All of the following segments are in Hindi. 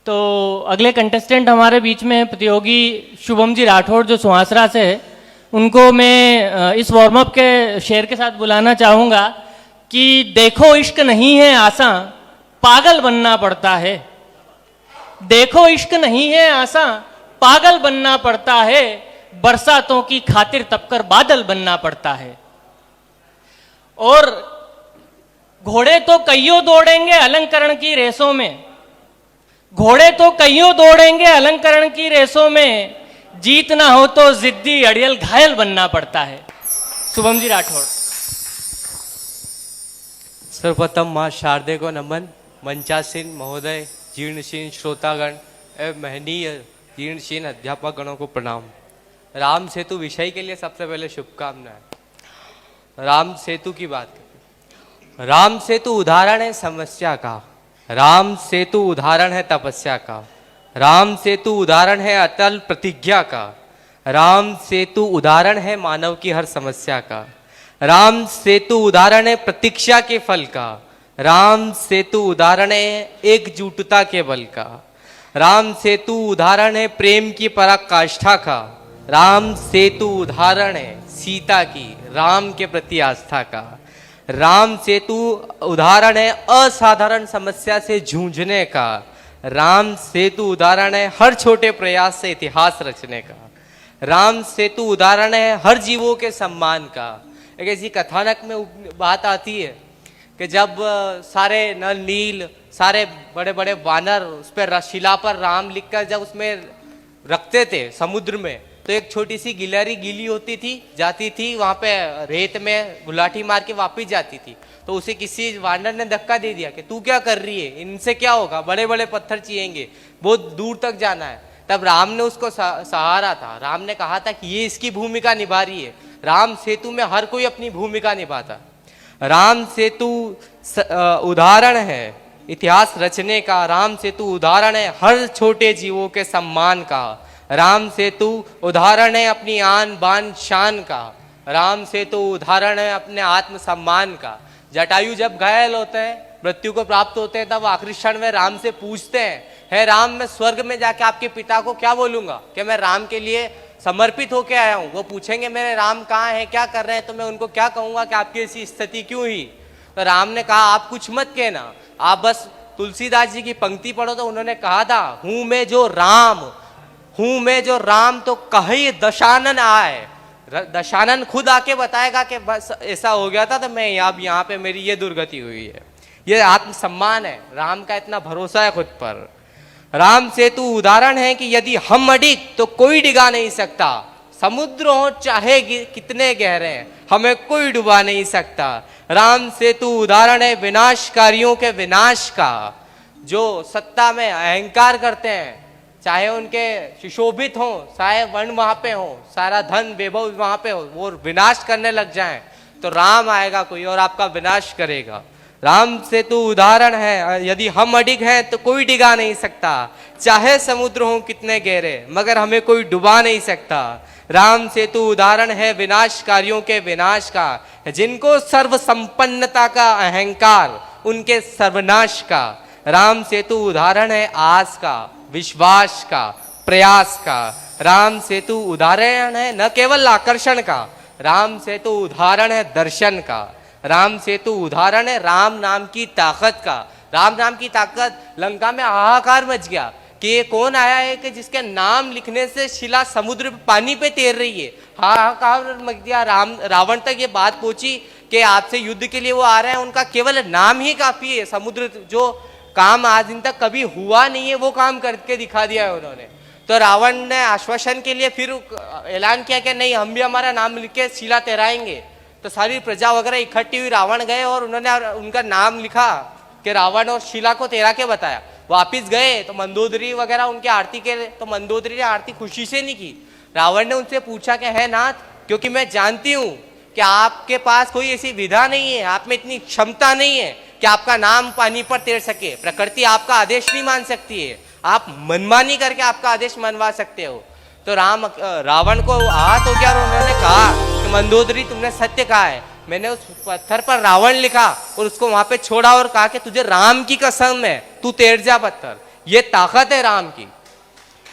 तो अगले कंटेस्टेंट हमारे बीच में प्रतियोगी शुभम जी राठौड़ जो सुहासरा से है, उनको मैं इस वार्म अप के शेर के साथ बुलाना चाहूँगा कि देखो इश्क नहीं है आसान, पागल बनना पड़ता है। देखो इश्क नहीं है आसान, पागल बनना पड़ता है। बरसातों की खातिर तपकर बादल बनना पड़ता है। और घोड़े तो कईयों दौड़ेंगे अलंकरण की रेसों में, घोड़े तो कईयों दौड़ेंगे अलंकरण की रेसों में, जीतना हो तो जिद्दी अड़ियल घायल बनना पड़ता है। शुभम जी राठौड़। सर्वप्रथम माँ शारदे को नमन। मंचासीन महोदय, जीर्णशीन श्रोतागण एवं महनीय जीर्णशीन अध्यापक गणों को प्रणाम। राम सेतु विषय के लिए सबसे पहले शुभकामनाएं। राम सेतु की बात करें, राम सेतु उदाहरण है समस्या का, राम सेतु उदाहरण है तपस्या का, राम सेतु उदाहरण है अटल प्रतिज्ञा का, राम सेतु उदाहरण है मानव की हर समस्या का, राम सेतु उदाहरण है प्रतीक्षा के फल का, राम सेतु उदाहरण है एकजुटता के बल का, राम सेतु उदाहरण है प्रेम की पराकाष्ठा का, राम सेतु उदाहरण है सीता की राम के प्रति आस्था का, राम सेतु उदाहरण है असाधारण समस्या से जूझने का, राम सेतु उदाहरण है हर छोटे प्रयास से इतिहास रचने का, राम सेतु उदाहरण है हर जीवों के सम्मान का। एक ऐसी कथानक में बात आती है कि जब सारे नल नील सारे बड़े बड़े वानर उस पर शिला पर राम लिखकर जब उसमें रखते थे समुद्र में, तो एक छोटी सी गिलहरी गीली होती थी, जाती थी वहां पे रेत में गुलाठी मार के वापिस जाती थी। तो उसे किसी वानर ने धक्का दे दिया कि तू क्या कर रही है, इनसे क्या होगा, बड़े बड़े पत्थर चाहिएंगे, बहुत दूर तक जाना है। तब राम ने उसको सहारा था। राम ने कहा था कि ये इसकी भूमिका निभा रही है। राम सेतु में हर कोई अपनी भूमिका निभाता। राम सेतु उदाहरण है इतिहास रचने का, राम सेतु उदाहरण है हर छोटे जीवों के सम्मान का, राम सेतु उदाहरण है अपनी आन बान शान का, राम सेतु उदाहरण है अपने आत्म सम्मान का। जटायु जब घायल होते हैं, मृत्यु को प्राप्त होते हैं, तब आखिरी क्षण में राम से पूछते हैं, हे राम मैं स्वर्ग में जाके आपके पिता को क्या बोलूंगा कि मैं राम के लिए समर्पित होके आया हूं। वो पूछेंगे मेरे राम कहाँ हैं, क्या कर रहे हैं, तो मैं उनको क्या कहूंगा कि आपकी ऐसी स्थिति क्यों हुई। तो राम ने कहा आप कुछ मत कहना, आप बस तुलसीदास जी की पंक्ति पढ़ो। तो उन्होंने कहा था हूं मैं जो राम, हूं मैं जो राम तो कही दशानन आए। दशानन खुद आके बताएगा कि बस ऐसा हो गया था, तो मैं यहाँ पे मेरी ये दुर्गति हुई है। ये आत्मसम्मान है, राम का इतना भरोसा है खुद पर। राम सेतु उदाहरण है कि यदि हम अडिग तो कोई डिगा नहीं सकता, समुद्र हो चाहे कितने गहरे, हमें कोई डुबा नहीं सकता। राम सेतु उदाहरण है विनाशकारियों के विनाश का, जो सत्ता में अहंकार करते हैं, चाहे उनके सुशोभित हो, चाहे वन वहां पे हो, सारा धन वैभव वहां पे हो, वो विनाश करने लग जाएं, तो राम आएगा कोई और आपका विनाश करेगा। राम सेतु उदाहरण है यदि हम अडिग हैं तो कोई डिगा नहीं सकता, चाहे समुद्र हो कितने गहरे, मगर हमें कोई डुबा नहीं सकता। राम सेतु उदाहरण है विनाशकारियों के विनाश का, जिनको सर्व संपन्नता का अहंकार, उनके सर्वनाश का। राम सेतु उदाहरण है आस का, विश्वास का, प्रयास का। राम सेतु उदाहरण है न केवल आकर्षण का, राम सेतु उदाहरण है दर्शन का। राम सेतु उदाहरण है राम नाम की ताकत का। राम नाम की ताकत, लंका में हाहाकार मच गया कि ये कौन आया है कि जिसके नाम लिखने से शिला समुद्र पानी पे तैर रही है। हाहाकार मच गया। रावण तक ये बात पहुंची कि आपसे युद्ध के लिए वो आ रहे हैं, उनका केवल नाम ही काफी है। समुद्र जो काम आज दिन तक कभी हुआ नहीं है वो काम करके दिखा दिया है उन्होंने। तो रावण ने आश्वासन के लिए फिर ऐलान किया कि नहीं, हम भी हमारा नाम लिख के शिला तैराएंगे। तो सारी प्रजा वगैरह इकट्ठी हुई, रावण गए और उन्होंने उनका नाम लिखा कि रावण, और शिला को तैरा के बताया। वापिस गए तो मंदोदरी वगैरह उनकी आरती के, तो मंदोदरी ने आरती खुशी से नहीं की। रावण ने उनसे पूछा कि है नाथ, क्योंकि मैं जानती हूँ कि आपके पास कोई ऐसी विधा नहीं है, आप में इतनी क्षमता नहीं है कि आपका नाम पानी पर तैर सके। प्रकृति आपका आदेश नहीं मान सकती है, आप मनमानी करके आपका आदेश मनवा सकते हो। तो रावण को आहत हो गया और उन्होंने कहा कि मंदोदरी तुमने सत्य कहा है, मैंने उस पत्थर पर रावण लिखा और उसको वहां पे छोड़ा और कहा कि तुझे राम की कसम है, तू तैर जा पत्थर। ये ताकत है राम की।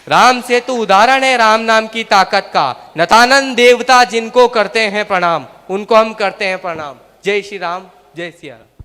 राम सेतु उदाहरण है राम नाम की ताकत का। नतानंद देवता जिनको करते हैं प्रणाम, उनको हम करते हैं प्रणाम। जय श्री राम, जय सिया राम।